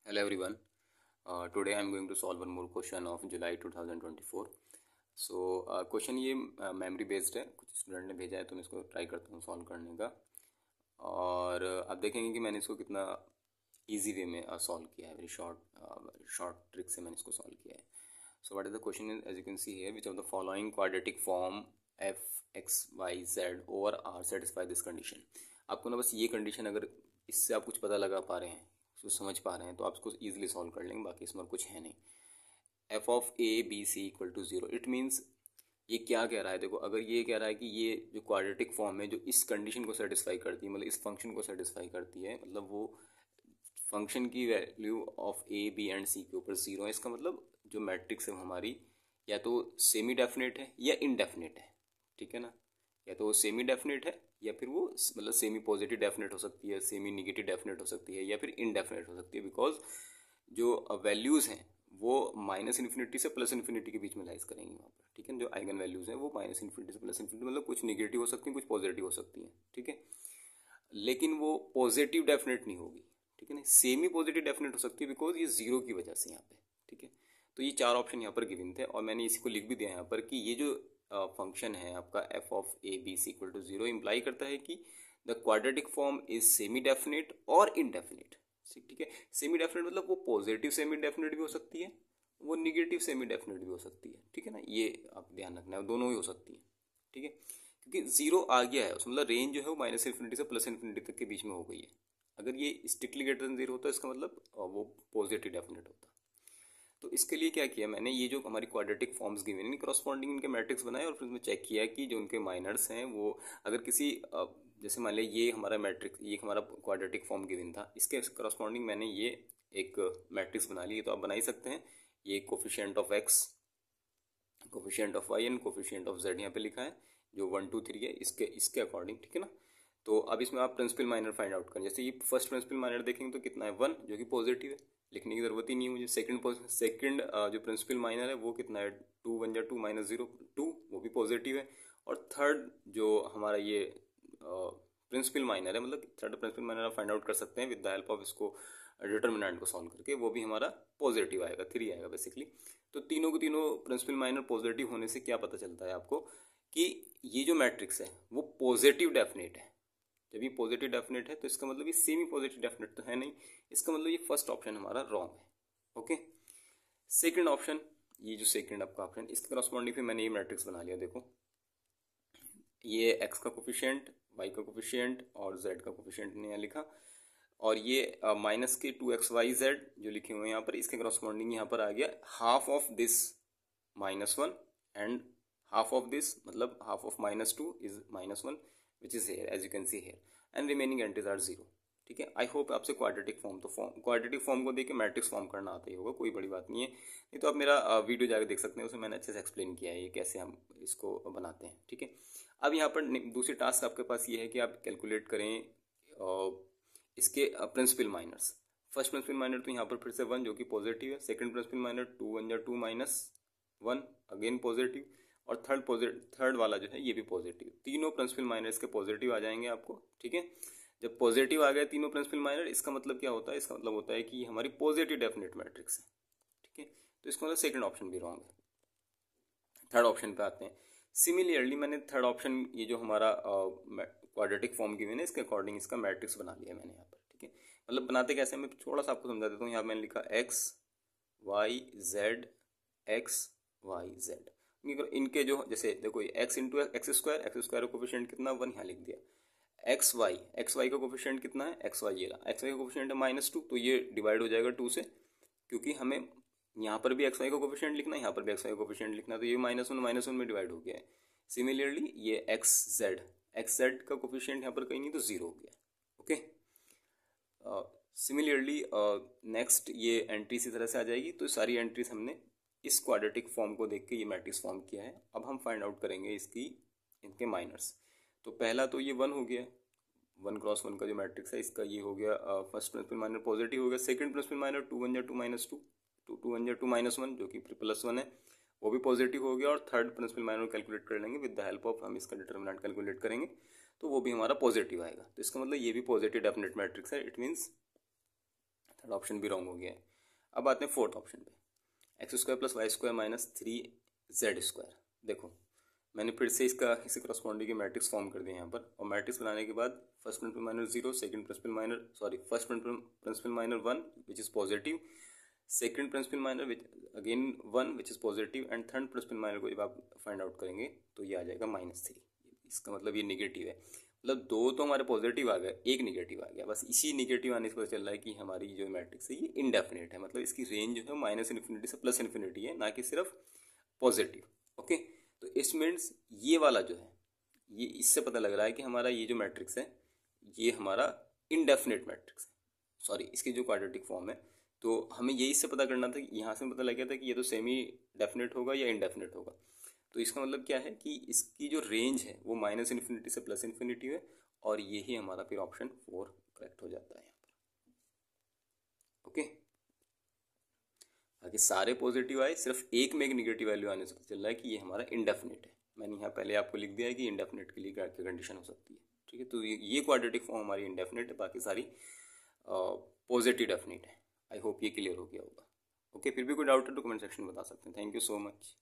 Hello everyone. Today I am going to solve one more question of July 2024. Question ये memory based है, कुछ student ने भेजा है तो मैं इसको ट्राई करता हूँ सॉल्व करने का। और आप देखेंगे कि मैंने इसको कितना इजी वे में सॉल्व किया है, वेरी शॉर्ट ट्रिक से मैंने इसको सॉल्व किया है। So what is the question is, as you can see here, which of the following quadratic form f x y z over r satisfy this condition. आपको ना बस ये कंडीशन, अगर इससे आप कुछ पता लगा पा रहे हैं, उसको समझ पा रहे हैं, तो आप इसको ईजिली सॉल्व कर लेंगे, बाकी इसमें कुछ है नहीं। F of A b c equal to zero, it means ये क्या कह रहा है। देखो, अगर ये कह रहा है कि ये जो क्वाड्रेटिक फॉर्म है जो इस कंडीशन को सेटिस्फाई करती है, मतलब इस फंक्शन को सेटिस्फाई करती है, मतलब वो फंक्शन की value of A B and C के ऊपर जीरो है, इसका मतलब जो मैट्रिक्स है हमारी या तो सेमी डेफिनेट है या इनडेफिनेट है। ठीक है ना, या तो वो सेमी डेफिनेट है या फिर वो मतलब सेमी पॉजिटिव डेफिनेट हो सकती है, सेमी निगेटिव डेफिनेट हो सकती है, या फिर इनडेफिनेट हो सकती है। बिकॉज जो वैल्यूज़ हैं वो माइनस इन्फिनिटी से प्लस इन्फिनिटी के बीच में लाइज करेंगे वहाँ पर। ठीक है, जो आइगन वैल्यूज़ हैं वो माइनस इन्फिनिटी से प्लस इन्फिनिटी, मतलब कुछ निगेटिव हो सकती हैं, कुछ पॉजिटिव हो सकती हैं। ठीक है, लेकिन वो पॉजिटिव डेफिनेट नहीं होगी। ठीक है ना, सेमी पॉजिटिव डेफिनेट हो सकती है बिकॉज ये जीरो की वजह से यहाँ पे। ठीक है, तो ये चार ऑप्शन यहाँ पर गिवन थे और मैंने इसी को लिख भी दिया यहाँ पर कि ये जो फंक्शन है आपका f of A b c equal to zero imply करता है कि the quadratic form is semi definite और इनडेफिनेट। ठीक है, सेमी डेफिनेट मतलब वो पॉजिटिव सेमी डेफिनेट भी हो सकती है, वो निगेटिव सेमी डेफिनेट भी हो सकती है। ठीक है ना, ये आप ध्यान रखना है, दोनों ही हो सकती है। ठीक है, क्योंकि जीरो आ गया है उसमें, मतलब रेंज जो है वो माइनस इन्फिनिटी से प्लस इन्फिनिटी तक के बीच में हो गई है। अगर ये स्ट्रिक्टली ग्रेटर देन जीरो होता है इसका मतलब वो पॉजिटिव डेफिनेट होता। तो इसके लिए क्या किया मैंने, ये जो हमारी क्वाड्रेटिक फॉर्म्स गिवन है करॉस्पॉन्डिंग इनके मैट्रिक्स बनाए और फिर उसमें चेक किया कि जो उनके माइनर्स हैं वो अगर किसी जैसे मान लिया ये हमारा मैट्रिक्स, ये हमारा क्वाड्रेटिक फॉर्म गिवन था, इसके करॉस्पॉन्डिंग मैंने ये एक मैट्रिक्स बना ली। तो आप बना ही सकते हैं, ये coefficient of x, coefficient of y and coefficient of z यहाँ पे लिखा है, जो 1 2 3 है इसके इसके अकॉर्डिंग। ठीक है ना, तो अब इसमें आप प्रिंसिपल माइनर फाइंड आउट करें। जैसे ये फर्स्ट प्रिंसिपल माइनर देखेंगे तो कितना है 1, जो कि पॉजिटिव है, लिखने की जरूरत ही नहीं है मुझे। सेकंड जो प्रिंसिपल माइनर है वो कितना है 2 1 जा 2 माइनस 0 2, वो भी पॉजिटिव है। और थर्ड जो हमारा ये प्रिंसिपल माइनर है, मतलब थर्ड प्रिंसिपल माइनर आप फाइंड आउट कर सकते हैं विद द हेल्प ऑफ इसको डिटर्मिनेंट को सॉल्व करके, वो भी हमारा पॉजिटिव आएगा, 3 आएगा बेसिकली। तो तीनों के तीनों प्रिंसिपल माइनर पॉजिटिव होने से क्या पता चलता है आपको कि ये जो मैट्रिक्स है वो पॉजिटिव डेफिनेट है। जब ये पॉजिटिव डेफिनेट है तो इसका मतलब ये सेमी पॉजिटिव डेफिनेट तो है नहीं, इसका मतलब ये फर्स्ट ऑप्शन हमारा रॉन्ग है। ओके, सेकंड ऑप्शन, ये जो सेकंड आपका ऑप्शन, इसके करस्पॉन्डिंग फिर मैंने ये मैट्रिक्स बना लिया। देखो, ये एक्स का कोफिशिएंट, वाई का कोफिशिएंट और जेड का कोफिशिएंट ने यहाँ लिखा, और ये माइनस के 2xyz जो लिखे हुए हैं यहाँ पर, इसके करस्पॉन्डिंग यहाँ पर आ गया half of this -1 and half of this, मतलब half of -2 is -1 which is here, as you can see here, and remaining entries are zero. ठीक है, आई होप आपसे क्वाड्रेटिक फॉर्म, तो क्वाड्रेटिक फॉर्म को देख के मैट्रिक्स फॉर्म करना आता ही होगा, कोई बड़ी बात नहीं है। नहीं तो आप मेरा वीडियो जाकर देख सकते हैं, उसमें मैंने अच्छे से एक्सप्लेन किया है ये कैसे हम इसको बनाते हैं। ठीक है, अब यहाँ पर दूसरी टास्क आपके पास ये है कि आप कैलकुलेट करें इसके principal minors. First principal minor तो यहाँ पर फिर से 1 जो कि पॉजिटिव है, सेकंड प्रिंसिपल माइनर 2 1 जा 2 -1 अगेन पॉजिटिव, और थर्ड वाला जो है ये भी पॉजिटिव। तीनों प्रिंसिपल माइनर्स के पॉजिटिव आ जाएंगे आपको। ठीक है, जब पॉजिटिव आ गए तीनों प्रिंसिपल माइनर, इसका मतलब क्या होता है, इसका मतलब होता है कि ये हमारी पॉजिटिव डेफिनेट मैट्रिक्स है। ठीक है, तो इसका मतलब सेकंड ऑप्शन भी रॉन्ग है। थर्ड ऑप्शन पे आते हैं। सिमिलरली मैंने थर्ड ऑप्शन, ये जो हमारा क्वाड्रेटिक फॉर्म गिवन है, इसके अकॉर्डिंग इसका मैट्रिक्स बना लिया मैंने यहाँ पर। ठीक है, मतलब बनाते कैसे, मैं थोड़ा सा आपको समझा देता हूँ। यहाँ मैंने लिखा x y z, x y z, इनके जो जैसे देखो एक्स इंटू एक्स स्क्वायर का कोफिशिएंट कितना 1, यहाँ लिख दिया। एक्स वाई का कोफिशिएंट कितना है, एक्स वाई, ये रहा एक्स वाई का कोफिशिएंट है -2, तो ये डिवाइड हो जाएगा 2 से, क्योंकि हमें यहाँ पर भी एक्स वाई का कोफिशिएंट लिखना है, यहाँ पर भी एक्स वाई का कोफिशिएंट लिखना है, तो ये -1 में डिवाइड हो गया है। सिमिलरली ये एक्स जेड का कोफिशिएंट यहाँ पर कहीं नहीं, तो 0 हो गया। ओके, सिमिलरली नेक्स्ट ये एंट्री इसी तरह से आ जाएगी। तो सारी एंट्रीज हमने इस क्वाड्रेटिक फॉर्म को देख के ये मैट्रिक्स फॉर्म किया है। अब हम फाइंड आउट करेंगे इनके माइनर्स। तो पहला तो ये 1 हो गया, 1 क्रॉस 1 का जो मैट्रिक्स है इसका ये हो गया, फर्स्ट प्रिंसिपल माइनर पॉजिटिव हो गया। सेकंड प्रिंसिपल माइनर 2 1 जा 2 -2, 2 1 जा 2 -1 जो कि +1 है, वो भी पॉजिटिव हो गया। और थर्ड प्रिंसिपल माइनर कैलकुलेट कर लेंगे विद द हेल्प ऑफ, हम इसका डिटर्मिनेंट कैलकुलेट करेंगे तो वो भी हमारा पॉजिटिव आएगा। तो इसका मतलब ये भी पॉजिटिव डेफिनेट मैट्रिक्स है। इट मीन्स थर्ड ऑप्शन भी रॉन्ग हो गया है। अब आते हैं फोर्थ ऑप्शन पे, x square plus y square minus 3z²। देखो मैंने फिर से इसे करस्पॉन्डिंग के मैट्रिक्स फॉर्म कर दिए यहाँ पर, और मैट्रिक्स बनाने के बाद first principal minor 0, second principal minor first principal minor 1 which is positive, second principal minor which again 1 which is positive, and third principal minor को जब आप फाइंड आउट करेंगे तो ये आ जाएगा -3। इसका मतलब ये निगेटिव है, मतलब दो तो हमारे पॉजिटिव आ गए, एक निगेटिव आ गया। बस इसी निगेटिव आने से पता चल रहा है कि हमारी जो मैट्रिक्स है ये इनडेफिनेट है, मतलब इसकी रेंज जो है -∞ से +∞ है, ना कि सिर्फ पॉजिटिव। ओके, तो इस मीन्स ये वाला जो है, ये इससे पता लग रहा है कि हमारा ये जो मैट्रिक्स है ये हमारा इनडेफिनेट मैट्रिक्स है, सॉरी इसकी जो क्वाड्रेटिक फॉर्म है। तो हमें यही से पता करना था, यहाँ से पता लग गया था कि ये तो सेमी डेफिनेट होगा या इनडेफिनेट होगा। तो इसका मतलब क्या है कि इसकी जो रेंज है वो -∞ से +∞ है, और यही हमारा फिर ऑप्शन 4 करेक्ट हो जाता है यहाँ पर। ओके, बाकी सारे पॉजिटिव आए, सिर्फ एक में एक निगेटिव वैल्यू आने से पता चल रहा है कि ये हमारा इनडेफिनेट है। मैंने यहाँ पहले आपको लिख दिया है कि इनडेफिनेट के लिए क्या क्या कंडीशन हो सकती है। ठीक है, तो ये क्वाड्रेटिक फॉर्म हमारी इनडेफिनेट है, बाकी सारी पॉजिटिव डेफिनेट है। आई होप ये क्लियर हो गया होगा। ओके, फिर भी कोई डाउट है तो कमेंट सेक्शन में बता सकते हैं। Thank you so much.